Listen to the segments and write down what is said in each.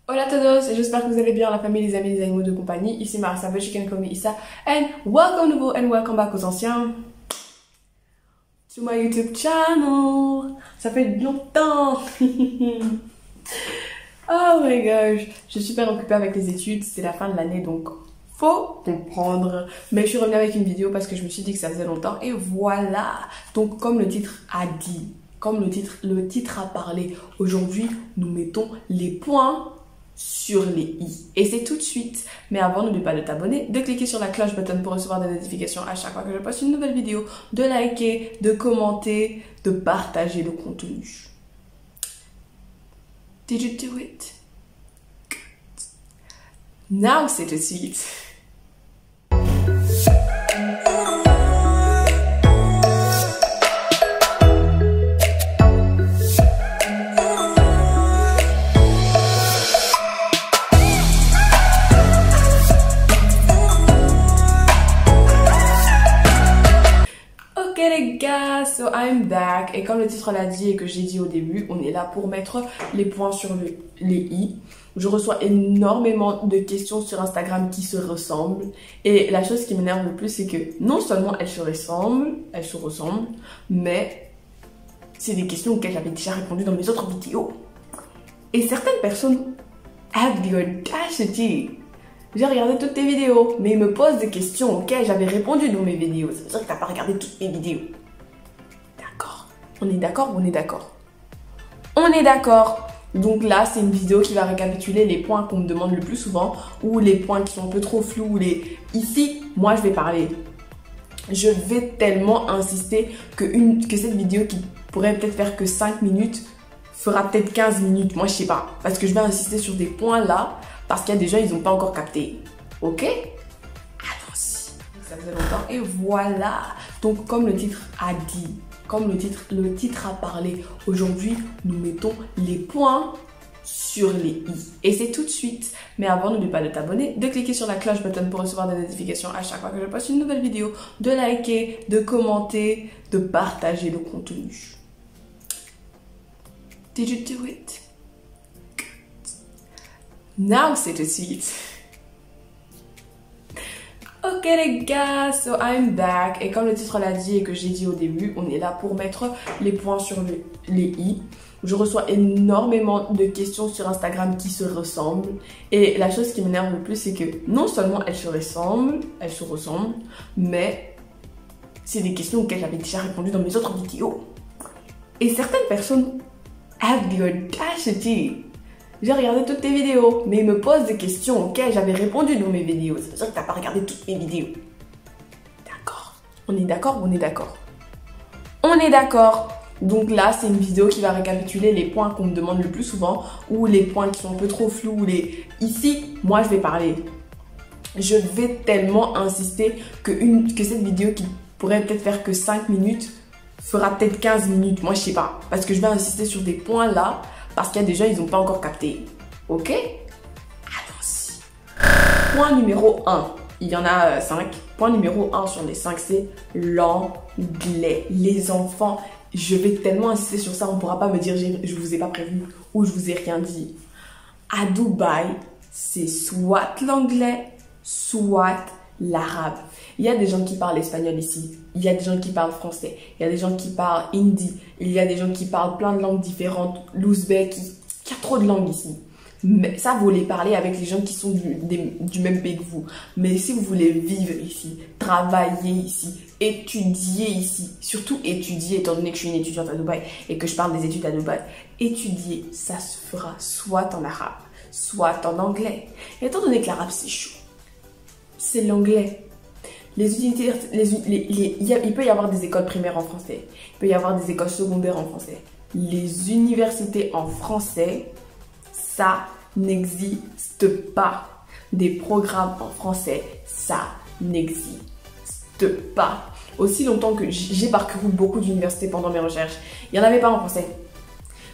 Hola a todos, j'espère que vous allez bien, la famille, les amis, les animaux de compagnie. Ici Marissa, but you can call me Issa. And welcome nouveau and welcome back aux anciens to my YouTube channel. Ça fait longtemps. Oh my gosh, je suis super occupée avec les études, c'est la fin de l'année donc faut comprendre. Mais je suis revenue avec une vidéo parce que je me suis dit que ça faisait longtemps et voilà. Donc comme le titre a dit, comme le titre a parlé, aujourd'hui nous mettons les points sur les i. Et c'est tout de suite. Mais avant, n'oublie pas de t'abonner, de cliquer sur la cloche button pour recevoir des notifications à chaque fois que je poste une nouvelle vidéo, de liker, de commenter, de partager le contenu. Did you do it? Good. Now c'est tout de suite. Les gars, so I'm back et comme le titre l'a dit et que j'ai dit au début, on est là pour mettre les points sur les i. Je reçois énormément de questions sur Instagram qui se ressemblent et la chose qui m'énerve le plus c'est que non seulement elles se ressemblent, mais c'est des questions auxquelles j'avais déjà répondu dans mes autres vidéos. Et certaines personnes have the audacity. J'ai regardé toutes tes vidéos, mais ils me posent des questions auxquelles j'avais répondu dans mes vidéos. Ça veut dire que t'as pas regardé toutes mes vidéos. D'accord. On est d'accord ou on est d'accord? On est d'accord. Donc là, c'est une vidéo qui va récapituler les points qu'on me demande le plus souvent ou les points qui sont un peu trop flous. Ici, moi, je vais parler. Je vais tellement insister que cette vidéo qui pourrait peut-être faire que 5 minutes fera peut-être 15 minutes. Moi, je sais pas. Parce que je vais insister sur des points là. Parce qu'il y a des gens, ils n'ont pas encore capté. Ok? Allons-y. Ça faisait longtemps. Et voilà. Donc, comme le titre a dit, comme le titre a parlé, aujourd'hui, nous mettons les points sur les i. Et c'est tout de suite. Mais avant, n'oublie pas de t'abonner, de cliquer sur la cloche button pour recevoir des notifications à chaque fois que je poste une nouvelle vidéo, de liker, de commenter, de partager le contenu. Did you do it? Now c'est tout de suite. Ok les gars, so I'm back et comme le titre l'a dit et que j'ai dit au début, on est là pour mettre les points sur les i. Je reçois énormément de questions sur Instagram qui se ressemblent et la chose qui m'énerve le plus c'est que non seulement elles se ressemblent, mais c'est des questions auxquelles j'avais déjà répondu dans mes autres vidéos. Et certaines personnes have the audacity. J'ai regardé toutes tes vidéos, mais ils me posent des questions auxquelles j'avais répondu dans mes vidéos. Ça veut dire que t'as pas regardé toutes mes vidéos. D'accord. On est d'accord ou on est d'accord? On est d'accord. Donc là, c'est une vidéo qui va récapituler les points qu'on me demande le plus souvent ou les points qui sont un peu trop flous. Ici, moi, je vais parler. Je vais tellement insister que cette vidéo qui pourrait peut-être faire que 5 minutes fera peut-être 15 minutes. Moi, je sais pas. Parce que je vais insister sur des points là. Parce qu'il y a des gens, ils n'ont pas encore capté. Ok? Allons-y. Point numéro 1. Il y en a 5. Point numéro 1 sur les 5, c'est l'anglais. Les enfants, je vais tellement insister sur ça, on ne pourra pas me dire je vous ai pas prévenu ou je vous ai rien dit. À Dubaï, c'est soit l'anglais, soit l'arabe. Il y a des gens qui parlent espagnol ici, il y a des gens qui parlent français, il y a des gens qui parlent hindi, il y a des gens qui parlent plein de langues différentes, l'ouzbek, il y a trop de langues ici. Mais ça, vous les parlez avec les gens qui sont du même pays que vous. Mais si vous voulez vivre ici, travailler ici, étudier ici, surtout étudier, étant donné que je suis une étudiante à Dubaï et que je parle des études à Dubaï, étudier, ça se fera soit en arabe, soit en anglais. Et étant donné que l'arabe c'est chaud, c'est l'anglais. Il peut y avoir des écoles primaires en français. Il peut y avoir des écoles secondaires en français. Les universités en français, ça n'existe pas. Des programmes en français, ça n'existe pas. Aussi longtemps que j'ai parcouru beaucoup d'universités pendant mes recherches, il n'y en avait pas en français.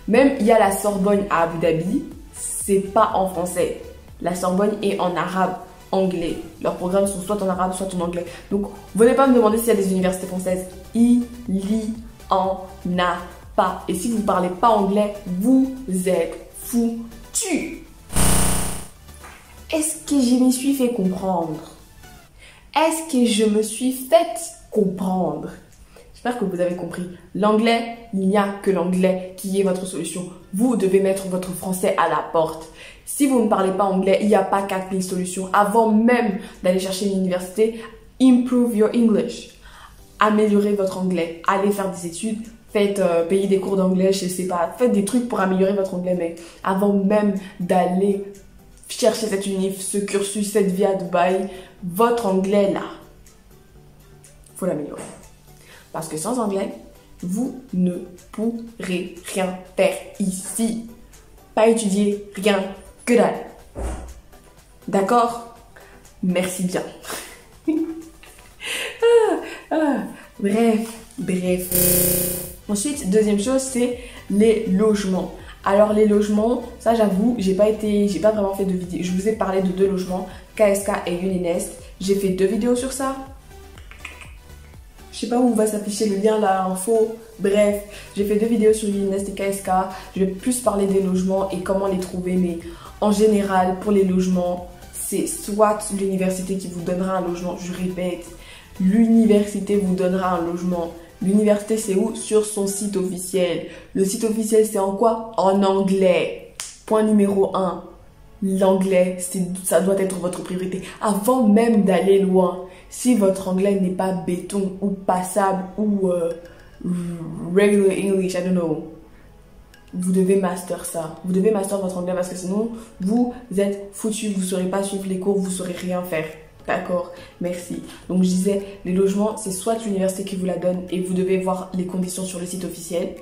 Même il y a la Sorbonne à Abu Dhabi, c'est pas en français. La Sorbonne est en arabe. Anglais. Leurs programmes sont soit en arabe, soit en anglais. Donc, venez pas me demander s'il y a des universités françaises. Il y en a pas. Et si vous ne parlez pas anglais, vous êtes foutus. que je m'y suis fait comprendre? Est-ce que je me suis fait comprendre? J'espère que vous avez compris. L'anglais, il n'y a que l'anglais qui est votre solution. Vous devez mettre votre français à la porte. Si vous ne parlez pas anglais, il n'y a pas 4000 solutions. Avant même d'aller chercher une université, improve your English. Améliorez votre anglais. Allez faire des études. Faites payer des cours d'anglais, je sais pas. Faites des trucs pour améliorer votre anglais. Mais avant même d'aller chercher cette unif, ce cursus, cette vie à Dubaï, votre anglais là, faut l'améliorer. Parce que sans anglais, vous ne pourrez rien faire ici. Pas étudier, rien, que dalle. D'accord? Merci bien. Bref. Ensuite, deuxième chose, c'est les logements. Alors les logements, ça j'avoue, j'ai pas vraiment fait de vidéo. Je vous ai parlé de 2 logements, KSK et Uninest. J'ai fait 2 vidéos sur ça. Je sais pas où va s'afficher le lien là, info. Bref, j'ai fait 2 vidéos sur Uninest et KSK. Je vais plus parler des logements et comment les trouver. Mais en général, pour les logements, c'est soit l'université qui vous donnera un logement. Je répète, l'université vous donnera un logement. L'université, c'est où? Sur son site officiel. Le site officiel, c'est en quoi? En anglais. Point numéro 1. L'anglais, ça doit être votre priorité. Avant même d'aller loin, si votre anglais n'est pas béton ou passable ou regular English, I don't know, vous devez master ça. Vous devez master votre anglais parce que sinon, vous êtes foutu. Vous ne saurez pas suivre les cours, vous ne saurez rien faire. D'accord, merci. Donc je disais, les logements, c'est soit l'université qui vous la donne et vous devez voir les conditions sur le site officiel.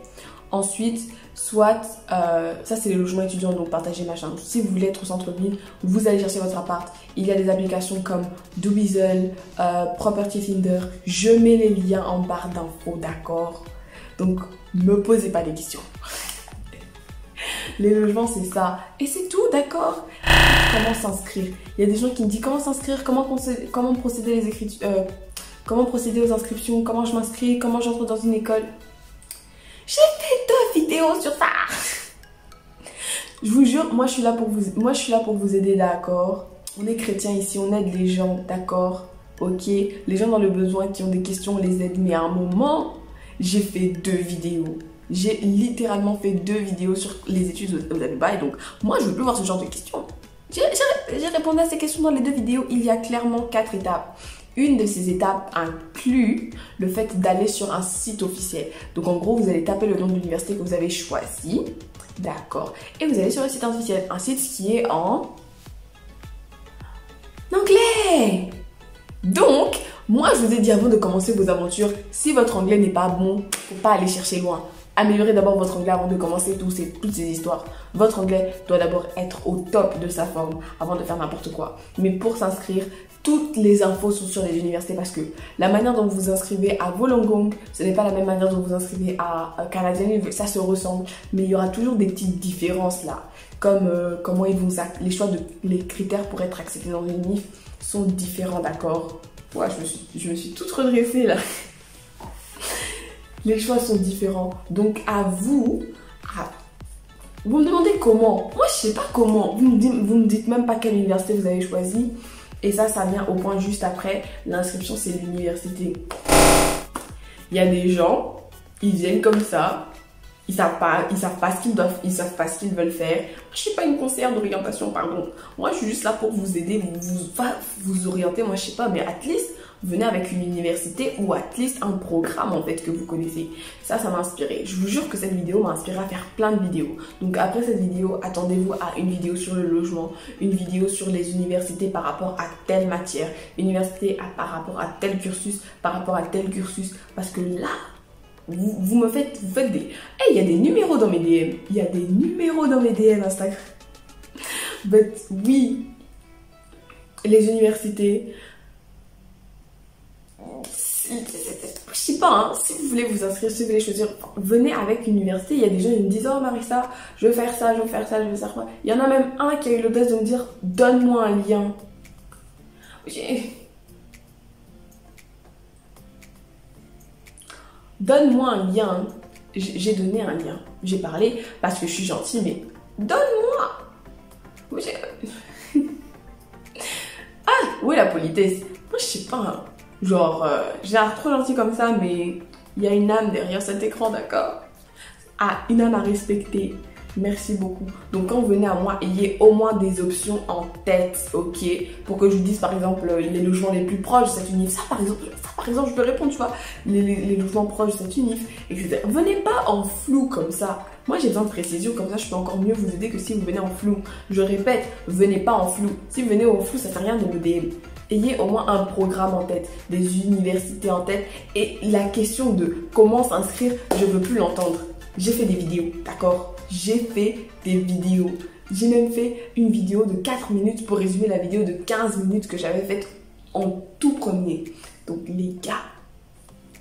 Ensuite, soit, ça c'est les logements étudiants, donc partagés, machin. Si vous voulez être au centre-ville, vous allez chercher votre appart. Il y a des applications comme Dubizzle, Property Finder. Je mets les liens en barre d'infos, d'accord? Donc, ne me posez pas des questions. Les logements, c'est ça. Et c'est tout, d'accord? Comment s'inscrire? Il y a des gens qui me disent comment s'inscrire, comment procéder comment procéder aux inscriptions, comment je m'inscris, comment j'entre dans une école. J'ai fait 2 vidéos sur ça. Je vous jure, moi je suis là pour vous aider, d'accord? On est chrétiens ici, on aide les gens, d'accord? Ok? Les gens dans le besoin qui ont des questions, on les aide. Mais à un moment, j'ai fait 2 vidéos. J'ai littéralement fait 2 vidéos sur les études aux Dubaï. Donc, moi, je veux plus voir ce genre de questions. J'ai répondu à ces questions dans les 2 vidéos. Il y a clairement 4 étapes. Une de ces étapes inclut le fait d'aller sur un site officiel. Donc, en gros, vous allez taper le nom de l'université que vous avez choisi. D'accord. Et vous allez sur le site officiel. Un site qui est en anglais. Donc, moi, je vous ai dit avant de commencer vos aventures, si votre anglais n'est pas bon, faut pas aller chercher loin. Améliorez d'abord votre anglais avant de commencer toutes ces histoires. Votre anglais doit d'abord être au top de sa forme avant de faire n'importe quoi. Mais pour s'inscrire, toutes les infos sont sur les universités parce que la manière dont vous vous inscrivez à Wollongong, ce n'est pas la même manière dont vous vous inscrivez à Canadian University. Ça se ressemble, mais il y aura toujours des petites différences là. Comme comment les critères pour être accepté dans une UNIF sont différents, d'accord? Ouais, je me suis toute redressée là. Les choix sont différents. Donc, à vous, vous me demandez comment. Moi, je sais pas comment. Vous me dites même pas quelle université vous avez choisi. Et ça vient au point juste après. L'inscription, c'est l'université. Il y a des gens, ils viennent comme ça. Ils savent pas ce qu'ils doivent, ils savent pas ce qu'ils veulent faire. Je suis pas une conseillère d'orientation, pardon. Moi, je suis juste là pour vous aider, vous orienter. Moi, je sais pas, mais at least, venez avec une université ou at least un programme en fait que vous connaissez. Ça m'a inspiré. Je vous jure que cette vidéo m'a inspiré à faire plein de vidéos. Donc après cette vidéo, attendez-vous à une vidéo sur le logement, une vidéo sur les universités par rapport à telle matière, université par rapport à tel cursus, par rapport à tel cursus. Parce que là, vous faites des... Hey, il y a des numéros dans mes DM. Il y a des numéros dans mes DM Instagram. But oui, les universités... Je sais pas, hein, si vous voulez vous inscrire, si vous voulez choisir, venez avec une université. Il y a des gens qui me disent, oh Marissa, je veux faire ça, je veux faire ça, je veux faire ça. Il y en a même un qui a eu l'audace de me dire, donne-moi un lien. Donne-moi un lien. J'ai donné un lien. J'ai parlé parce que je suis gentille, mais donne-moi. la politesse? Moi, je sais pas. Hein. Genre, j'ai l'air trop gentil comme ça, mais il y a une âme derrière cet écran, d'accord? Ah, une âme à respecter. Merci beaucoup. Donc, quand vous venez à moi, ayez au moins des options en tête, ok? Pour que je vous dise, par exemple, les logements les plus proches de cette unif. Ça, par exemple, je peux répondre, tu vois. Les logements proches de cette unif, etc. Venez pas en flou comme ça. Moi, j'ai besoin de précision, comme ça, je peux encore mieux vous aider que si vous venez en flou. Je répète, venez pas en flou. Si vous venez en flou, ça sert à rien de me DM. Ayez au moins un programme en tête, des universités en tête. Et la question de comment s'inscrire, je veux plus l'entendre. J'ai fait des vidéos, d'accord? J'ai fait des vidéos. J'ai même fait une vidéo de 4 minutes pour résumer la vidéo de 15 minutes que j'avais faite en tout premier. Donc les gars,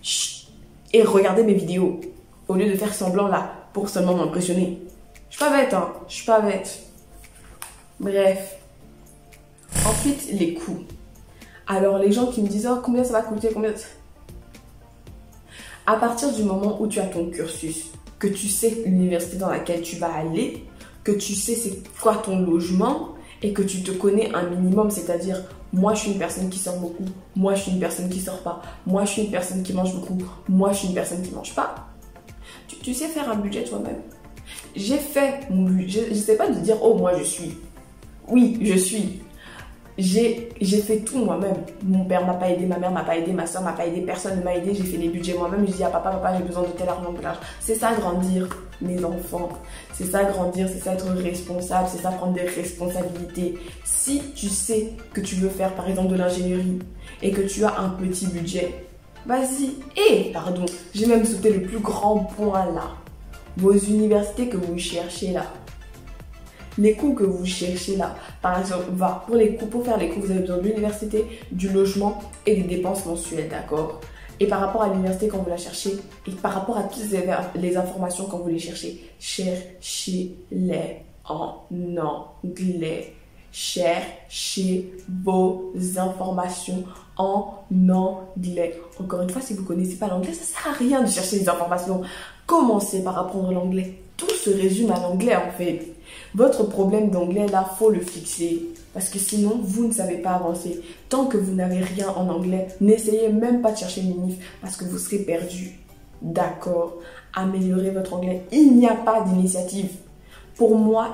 chut, et regardez mes vidéos au lieu de faire semblant là pour seulement m'impressionner. Je suis pas bête, hein. Je suis pas bête. Bref. Ensuite, les coûts. Alors les gens qui me disent, oh, combien ça va coûter, combien... À partir du moment où tu as ton cursus, que tu sais l'université dans laquelle tu vas aller, que tu sais c'est quoi ton logement et que tu te connais un minimum, c'est-à-dire moi je suis une personne qui sort beaucoup, moi je suis une personne qui sort pas, moi je suis une personne qui mange beaucoup, moi je suis une personne qui mange pas. Tu sais faire un budget toi-même. J'ai fait mon budget, je sais pas de dire oh moi je suis. Oui, je suis. J'ai fait tout moi-même. Mon père m'a pas aidé, ma mère m'a pas aidé, ma soeur m'a pas aidé, personne ne m'a aidé. J'ai fait les budgets moi-même. Je dis à papa, j'ai besoin de tel argent, de l'argent. C'est ça grandir, mes enfants. C'est ça grandir, c'est ça être responsable, c'est ça prendre des responsabilités. Si tu sais que tu veux faire par exemple de l'ingénierie et que tu as un petit budget, vas-y. Et, pardon, j'ai même sauté le plus grand point là. Vos universités que vous cherchez là. Les coûts que vous cherchez là, par exemple, pour faire les coûts, vous avez besoin de l'université, du logement et des dépenses mensuelles, d'accord? Et par rapport à l'université quand vous la cherchez, et par rapport à toutes les informations quand vous les cherchez, cherchez-les en anglais. Cherchez vos informations en anglais. Encore une fois, si vous ne connaissez pas l'anglais, ça ne sert à rien de chercher des informations. Commencez par apprendre l'anglais. Tout se résume à l'anglais en fait. Votre problème d'anglais là, faut le fixer. Parce que sinon, vous ne savez pas avancer. Tant que vous n'avez rien en anglais, n'essayez même pas de chercher une unif parce que vous serez perdu. D'accord? Améliorez votre anglais. Il n'y a pas d'initiative. Pour moi,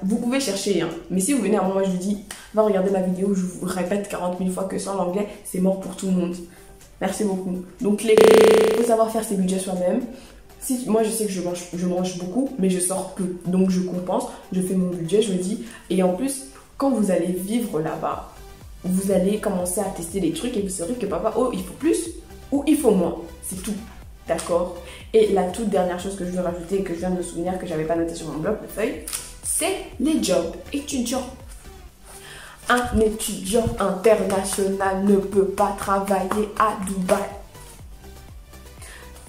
vous pouvez chercher, hein. Mais si vous venez à moi, je vous dis, va regarder ma vidéo, je vous répète 40 000 fois que sans l'anglais, c'est mort pour tout le monde. Merci beaucoup. Donc, il faut savoir faire ses budgets soi-même. Moi, je sais que je mange beaucoup, mais je sors peu. Donc, je compense, je fais mon budget, je me dis. Et en plus, quand vous allez vivre là-bas, vous allez commencer à tester les trucs et vous saurez que papa, oh, il faut plus ou il faut moins. C'est tout. D'accord? Et la toute dernière chose que je veux rajouter et que je viens de me souvenir que j'avais pas noté sur mon bloc de feuilles, c'est les jobs étudiants. Un étudiant international ne peut pas travailler à Dubaï.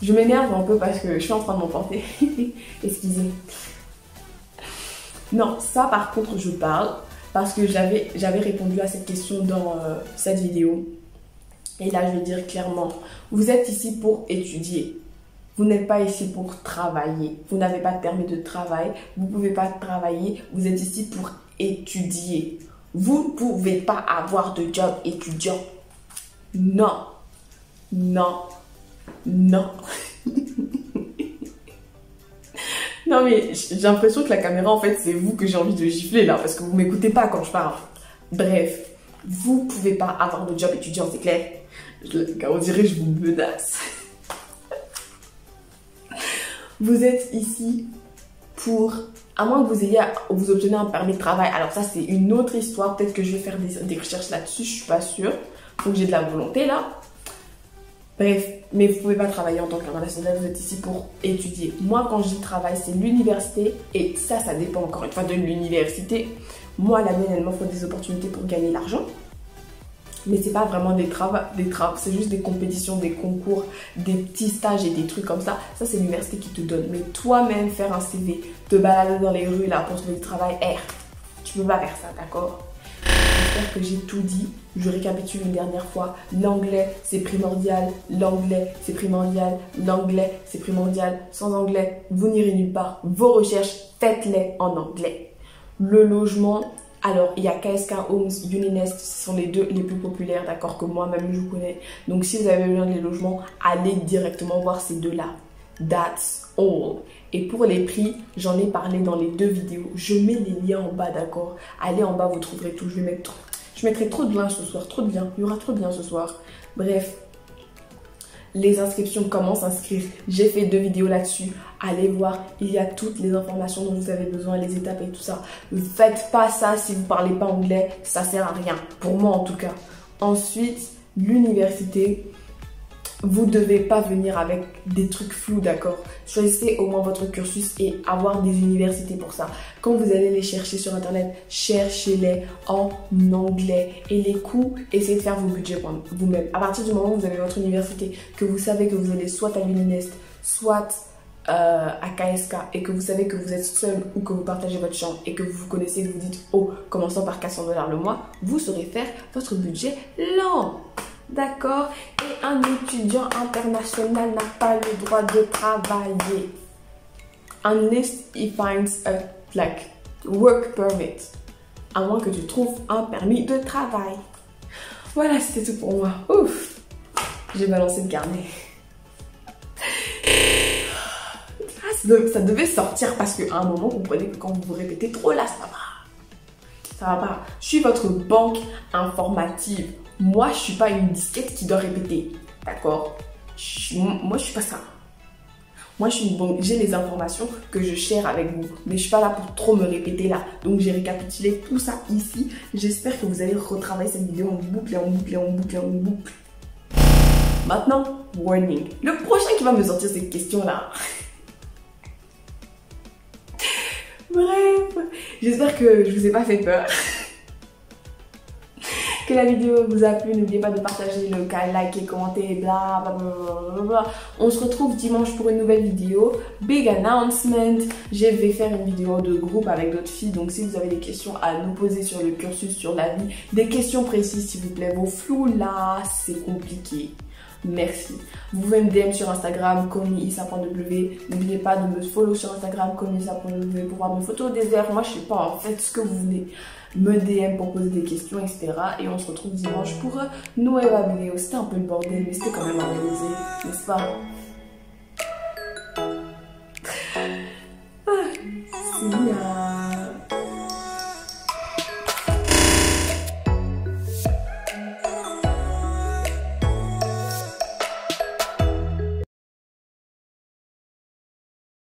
Je m'énerve un peu parce que je suis en train de m'emporter. Excusez. Non, ça par contre je parle parce que j'avais répondu à cette question dans cette vidéo. Et là je vais dire clairement, vous êtes ici pour étudier. Vous n'êtes pas ici pour travailler. Vous n'avez pas de permis de travail. Vous ne pouvez pas travailler. Vous êtes ici pour étudier. Vous ne pouvez pas avoir de job étudiant. Non. Non. Non. Non mais j'ai l'impression que la caméra en fait c'est vous que j'ai envie de gifler là parce que vous m'écoutez pas quand je parle. Bref, vous ne pouvez pas avoir de job étudiant, c'est clair. On dirait que je vous menace. Vous êtes ici pour, à moins que vous obtenez un permis de travail. Alors ça c'est une autre histoire, peut-être que je vais faire des recherches là-dessus, je suis pas sûre. Faut que j'ai de la volonté là. Bref, mais vous pouvez pas travailler en tant qu'international, vous êtes ici pour étudier. Moi quand je dis travail, c'est l'université et ça dépend encore une fois de l'université. Moi la mienne, elle m'offre des opportunités pour gagner l'argent. Mais c'est pas vraiment des travaux, c'est juste des compétitions, des concours, des petits stages et des trucs comme ça. Ça, c'est l'université qui te donne. Mais toi-même, faire un CV, te balader dans les rues là pour trouver du travail, tu peux pas faire ça, d'accord? J'espère que j'ai tout dit. Je récapitule une dernière fois. L'anglais, c'est primordial. L'anglais, c'est primordial. L'anglais, c'est primordial. Sans anglais, vous n'irez nulle part. Vos recherches, faites-les en anglais. Le logement, Alors, il y a KSK Homes, Uninest, ce sont les deux les plus populaires, d'accord, que moi-même je connais. Donc, si vous avez besoin des logements, allez directement voir ces deux-là. That's all. Et pour les prix, j'en ai parlé dans les deux vidéos. Je mets les liens en bas, d'accord. Allez en bas, vous trouverez tout. Je mettrai trop de liens ce soir, trop de biens. Il y aura trop de biens ce soir. Bref. Les inscriptions, comment s'inscrire. J'ai fait 2 vidéos là-dessus. Allez voir, il y a toutes les informations dont vous avez besoin, les étapes et tout ça. Ne faites pas ça si vous ne parlez pas anglais, ça sert à rien. Pour moi en tout cas. Ensuite, l'université. Vous ne devez pas venir avec des trucs flous, d'accord? Choisissez au moins votre cursus et avoir des universités pour ça. Quand vous allez les chercher sur internet, cherchez-les en anglais. Et les coûts, essayez de faire vos budgets vous-même. À partir du moment où vous avez votre université, que vous savez que vous allez soit à Uninest, soit à KSK, et que vous savez que vous êtes seul ou que vous partagez votre chambre et que vous vous connaissez et que vous dites, oh, commençons par 400 $ le mois, vous saurez faire votre budget lent. D'accord? Et un étudiant international n'a pas le droit de travailler. Unless he finds a work permit. À moins que tu trouves un permis de travail. Voilà, c'était tout pour moi. Ouf! J'ai balancé le carnet. Ça devait sortir parce qu'à un moment, vous comprenez que quand vous vous répétez trop là, ça va pas. Ça va pas. Je suis votre banque informative. Moi, je suis pas une disquette qui doit répéter. D'accord? Moi, je suis pas ça. Moi, je suis une banque. J'ai les informations que je share avec vous. Mais je suis pas là pour trop me répéter là. Donc, j'ai récapitulé tout ça ici. J'espère que vous allez retravailler cette vidéo en boucle et en boucle et en boucle et en boucle. Maintenant, warning. Le prochain qui va me sortir cette question-là. Bref, j'espère que je vous ai pas fait peur. Que la vidéo vous a plu, n'oubliez pas de partager le cas, liker, commenter, bla bla bla bla. On se retrouve dimanche pour une nouvelle vidéo. Big announcement. Je vais faire une vidéo de groupe avec d'autres filles. Donc si vous avez des questions à nous poser sur le cursus, sur la vie, des questions précises s'il vous plaît. Vos flous là, c'est compliqué. Merci. Vous pouvez me DM sur Instagram, konyissa.w. N'oubliez pas de me follow sur Instagram, konyissa.w pour voir mes photos des airs. Moi, je sais pas, en fait, ce que vous venez me DM pour poser des questions, etc. Et on se retrouve dimanche pour une nouvelle vidéo. C'était un peu le bordel, mais c'était quand même organisé, n'est-ce pas? C'est bien.